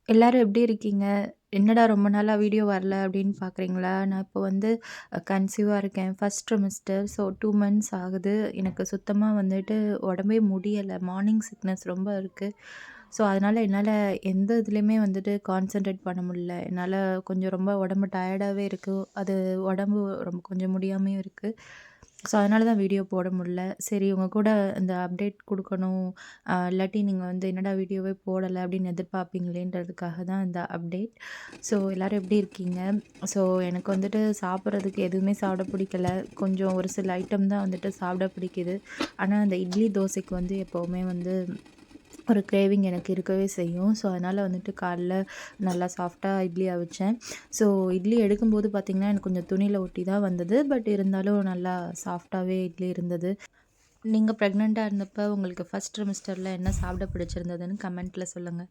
எல்லாரும் எப்படி இருக்கீங்க? என்னடா ரொம்ப நாளா வீடியோ வரல அப்படின்னு பார்க்குறீங்களா? நான் இப்போ வந்து கன்சீவா இருக்கேன். ஃபர்ஸ்ட் ட்ரிமெஸ்டர். ஸோ 2 மந்த்ஸ் ஆகுது. எனக்கு சுத்தமா வந்துட்டு உடம்பே முடியல. மார்னிங் சிக்னஸ் ரொம்ப இருக்கு. ஸோ அதனால என்னால எந்த இதுலயுமே வந்துட்டு கான்சன்ட்ரேட் பண்ண முடியல. என்னால கொஞ்சம் ரொம்ப உடம்பு டயர்டாவே இருக்கு. அது உடம்பு ரொம்ப கொஞ்சம் முடியாமயும் இருக்கு. ஸோ அதனால தான் வீடியோ போட முடியல. சரி உங்க கூட இந்த அப்டேட் குடுக்கணும். இல்லாட்டி நீங்க வந்து என்னடா வீடியோவே போடல அப்படின்னு எதிர்பார்ப்பீங்களேன்றதுக்காக தான் இந்த அப்டேட். ஸோ எல்லாரும் எப்படி இருக்கீங்க? ஸோ எனக்கு வந்துட்டு சாப்பிட்றதுக்கு எதுவுமே சாப்பிட பிடிக்கல. கொஞ்சம் ஒரு சில ஐட்டம் தான் வந்துட்டு சாப்பிட பிடிக்குது. ஆனா அந்த இட்லி, தோசைக்கு வந்து எப்பவுமே வந்து ஒரு கிரேவிங் எனக்கு இருக்கவே செய்யும். ஸோ அதனால வந்துட்டு காலைல நல்லா சாஃப்ட்டா இட்லி அவிச்சேன். ஸோ இட்லி எடுக்கும்போது பார்த்தீங்கன்னா, எனக்கு கொஞ்சம் துணியில ஒட்டி தான் வந்தது. பட் இருந்தாலும் நல்லா சாஃப்ட்டாவே இட்லி இருந்தது. நீங்க பிரெக்னன்ட்டா இருந்தப்ப உங்களுக்கு ஃபர்ஸ்ட் ட்ரிமெஸ்டர்ல என்ன சாப்பிட பிடிச்சிருந்ததுன்னு கமெண்ட்ல சொல்லுங்க.